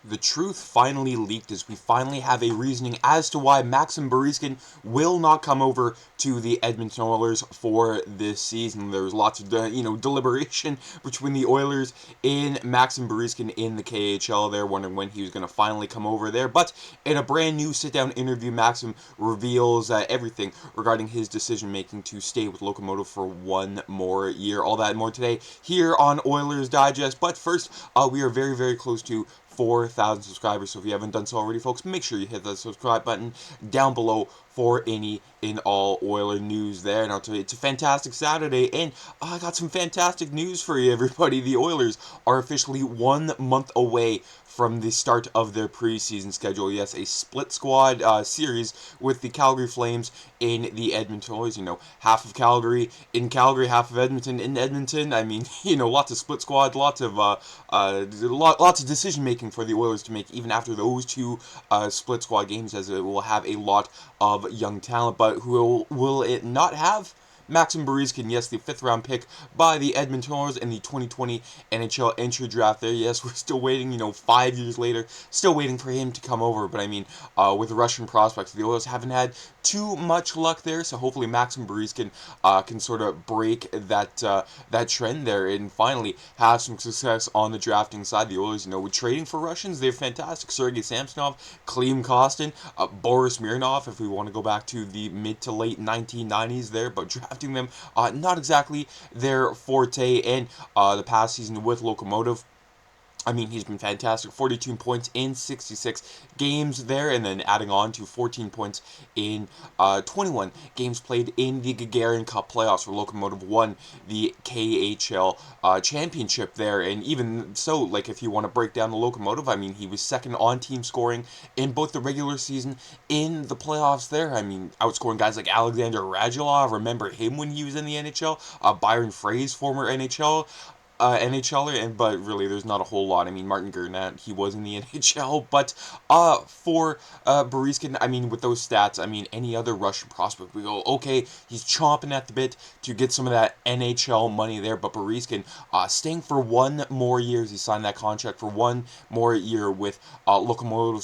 The truth finally leaked as we finally have a reasoning as to why Maxim Berezkin will not come over to the Edmonton Oilers for this season. There was lots of deliberation between the Oilers and Maxim Berezkin in the KHL. They're wondering when he was going to finally come over there. But in a brand new sit-down interview, Maxim reveals everything regarding his decision making to stay with Locomotive for one more year. All that and more today here on Oilers Digest. But first, we are very, very close to 4,000 subscribers. So if you haven't done so already, folks, make sure you hit that subscribe button down below for any and all Oiler news there. And I'll tell you, it's a fantastic Saturday, and I got some fantastic news for you, everybody. The Oilers are officially 1 month away from the start of their preseason schedule. Yes, a split squad series with the Calgary Flames in the Edmonton Oilers. Half of Calgary in Calgary, half of Edmonton in Edmonton. I mean, lots of split squad, lots of decision making for the Oilers to make even after those two split squad games, as it will have a lot of young talent. But who will it not have? Maxim Berezkin, yes, the 5th round pick by the Edmonton Oilers in the 2020 NHL entry draft there. Yes, we're still waiting, 5 years later, still waiting for him to come over. But I mean, with the Russian prospects, the Oilers haven't had too much luck there. So hopefully Maxim Berezkin can sort of break that trend there and finally have some success on the drafting side. The Oilers, with trading for Russians, they're fantastic. Sergei Samsonov, Klim Kostin, Boris Mironov, if we want to go back to the mid to late 1990s there, but drafting them, not exactly their forte. And the past season with Locomotive, I mean, he's been fantastic. 42 points in 66 games there, and then adding on to 14 points in 21 games played in the Gagarin Cup playoffs, where Locomotive won the KHL championship there. And even so, like, if you want to break down the Locomotive, I mean, he was second on team scoring in both the regular season in the playoffs there. I mean, outscoring guys like Alexander Radulov. Remember him when he was in the NHL? Byron Frey's former NHLer, but really there's not a whole lot. I mean, Martin Gernat, he was in the NHL, but for Berezkin, I mean, with those stats, I mean, any other Russian prospect, we go, okay, he's chomping at the bit to get some of that NHL money there, but Berezkin staying for one more year. He signed that contract for one more year with Lokomotiv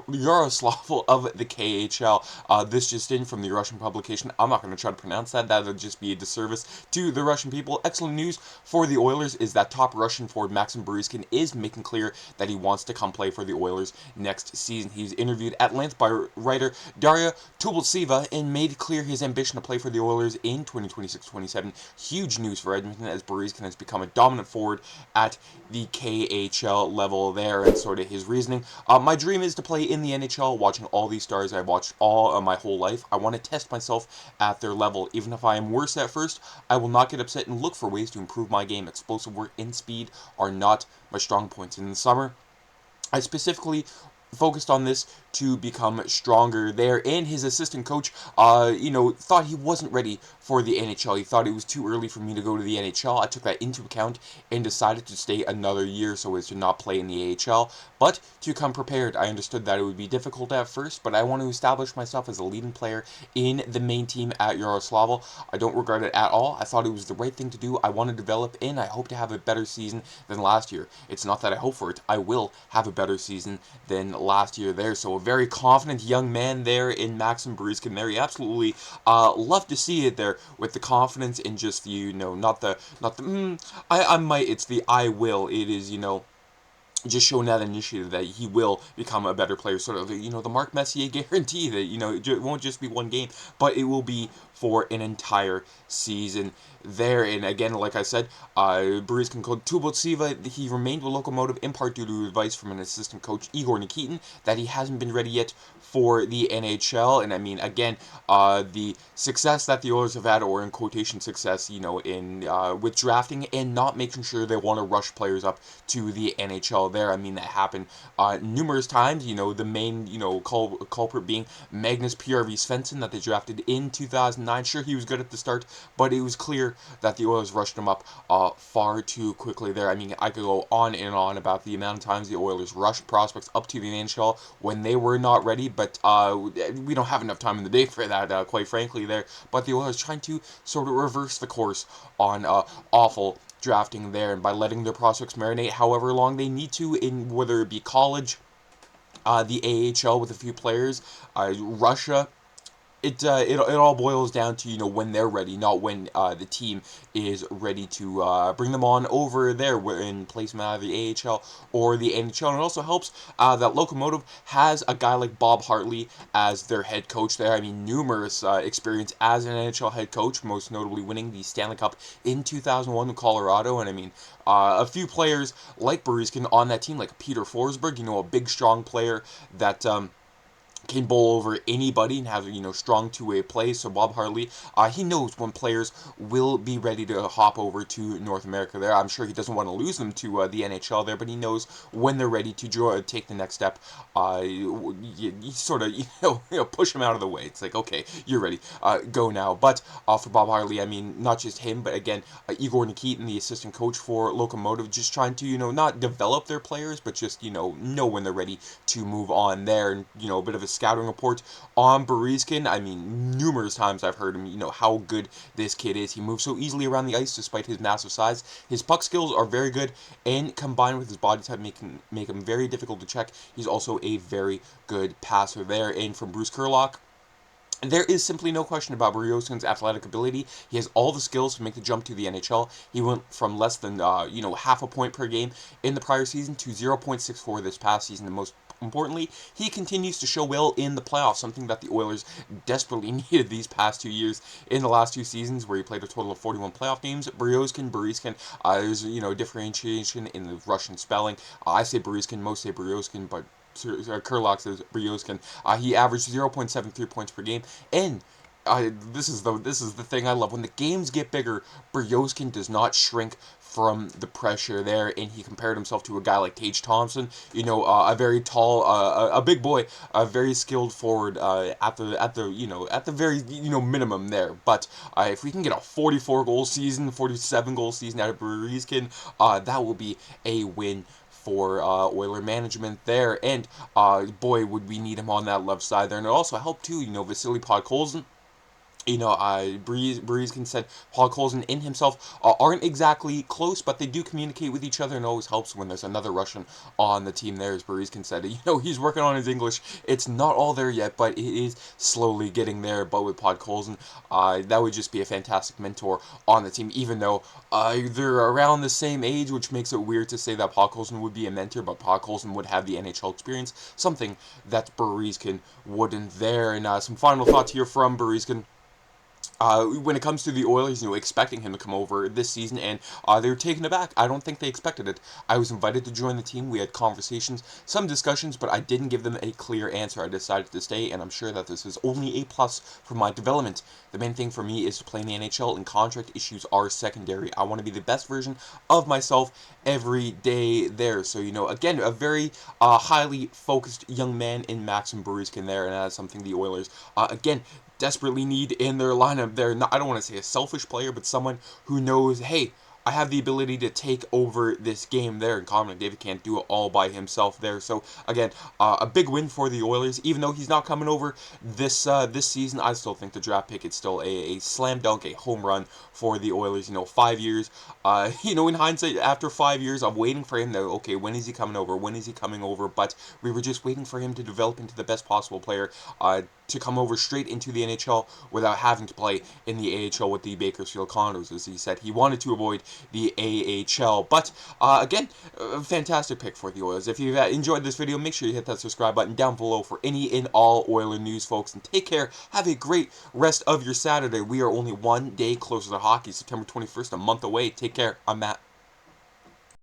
Yaroslavl of the KHL. This just in from the Russian publication. I'm not going to try to pronounce that. That would just be a disservice to the Russian people. Excellent news for the Oilers is that top Russian forward Maxim Berezkin is making clear that he wants to come play for the Oilers next season. He's interviewed at length by writer Daria Tuboltseva and made clear his ambition to play for the Oilers in 2026-27. Huge news for Edmonton, as Berezkin has become a dominant forward at the KHL level there, and sort of his reasoning. My dream is to play in the NHL. Watching all these stars I've watched all my whole life, I want to test myself at their level. Even if I am worse at first, I will not get upset and look for ways to improve my game. Explosive work and speed are not my strong points. In the summer, I specifically focused on this to become stronger there, and his assistant coach thought he wasn't ready for the NHL. He thought it was too early for me to go to the NHL. I took that into account and decided to stay another year so as to not play in the AHL, but to come prepared. I understood that it would be difficult at first, but I want to establish myself as a leading player in the main team at Yaroslavl. I don't regret it at all. I thought it was the right thing to do. I want to develop, and I hope to have a better season than last year. It's not that I hope for it. I will have a better season than last year there. So a very confident young man there in Maxim Berezkin there. You absolutely love to see it there with the confidence and just, it's the I will. It is, just showing that initiative that he will become a better player, sort of, the Mark Messier guarantee that, it won't just be one game, but it will be for an entire season there. And again, like I said, Berezkin called Tuboltseva, he remained with Locomotive in part due to advice from an assistant coach, Igor Nikitin, that he hasn't been ready yet for the NHL. And I mean, again, the success that the Oilers have had, or in quotation success, with drafting and not making sure they want to rush players up to the NHL there. I mean, that happened numerous times. The main, culprit being Magnus PRV Svensson that they drafted in 2009. Sure, he was good at the start, but it was clear that the Oilers rushed him up far too quickly there. I mean, I could go on and on about the amount of times the Oilers rushed prospects up to the NHL when they were not ready, but we don't have enough time in the day for that, quite frankly, there. But the Oilers trying to sort of reverse the course on awful drafting there, and by letting their prospects marinate however long they need to, in whether it be college, the AHL with a few players, Russia. It all boils down to, when they're ready, not when the team is ready to bring them on over there in place of either the AHL or the NHL. And it also helps that Locomotive has a guy like Bob Hartley as their head coach there. I mean, numerous experience as an NHL head coach, most notably winning the Stanley Cup in 2001 in Colorado. And I mean, a few players like Berezkin on that team, like Peter Forsberg, a big, strong player that can bowl over anybody and have, strong two-way play. So Bob Hartley, he knows when players will be ready to hop over to North America there. I'm sure he doesn't want to lose them to the NHL there, but he knows when they're ready to take the next step. You sort of, push them out of the way. It's like, okay, you're ready, go now. But for Bob Hartley, I mean, not just him, but again, Igor Nikitin, the assistant coach for Locomotive, just trying to, not develop their players, but just, know when they're ready to move on there. And, a bit of a scouting report on Berezkin. I mean, numerous times I've heard him, how good this kid is. He moves so easily around the ice despite his massive size. His puck skills are very good, and combined with his body type make him very difficult to check. He's also a very good passer there. And from Bruce Kurlock, there is simply no question about Berezkin's athletic ability. He has all the skills to make the jump to the NHL. He went from less than, half a point per game in the prior season to 0.64 this past season. And most importantly, he continues to show well in the playoffs, something that the Oilers desperately needed these past 2 years. In the last 2 seasons, where he played a total of 41 playoff games, Berezkin, there's, differentiation in the Russian spelling. I say Berezkin, most say Berezkin, but Kurlock says Berezkin. He averaged 0.73 points per game, and this is the thing I love. When the games get bigger, Berezkin does not shrink from the pressure there, and he compared himself to a guy like Tage Thompson, a very tall, a big boy, a very skilled forward at the very minimum there. But if we can get a 44-goal season, 47-goal season out of Berezkin, that will be a win for Oiler management there. And boy, would we need him on that left side there. And it also helped too, Vasily Podkolzin. Berezkin said Podkolzin and himself aren't exactly close, but they do communicate with each other, and it always helps when there's another Russian on the team there, as Berezkin said. He's working on his English. It's not all there yet, but it is slowly getting there. But with Podkolzin, that would just be a fantastic mentor on the team, even though they're around the same age, which makes it weird to say that Podkolzin would be a mentor, but Podkolzin would have the NHL experience, something that Berezkin wouldn't there. And some final thoughts here from Berezkin. When it comes to the Oilers, expecting him to come over this season, and they were taken aback. I don't think they expected it. I was invited to join the team. We had conversations, some discussions, but I didn't give them a clear answer. I decided to stay, and I'm sure that this is only a plus for my development. The main thing for me is to play in the NHL, and contract issues are secondary. I want to be the best version of myself every day there. So, again, a very highly focused young man in Maxim Berezkin there, and that's something the Oilers, again, desperately need in their lineup. They're not, I don't want to say a selfish player, but someone who knows, hey, I have the ability to take over this game there, and Connor McDavid can't do it all by himself there. So again, a big win for the Oilers. Even though he's not coming over this season, I still think the draft pick is still a slam dunk, a home run for the Oilers. 5 years. In hindsight, after 5 years of waiting for him, though, okay, when is he coming over? When is he coming over? But we were just waiting for him to develop into the best possible player, to come over straight into the NHL without having to play in the AHL with the Bakersfield Condors. As he said, he wanted to avoid the AHL. But again, a fantastic pick for the Oilers. If you've enjoyed this video, make sure you hit that subscribe button down below for any and all Oiler news, folks. And take care. Have a great rest of your Saturday. We are only one day closer to hockey. September 21st, a month away. Take care. I'm Matt.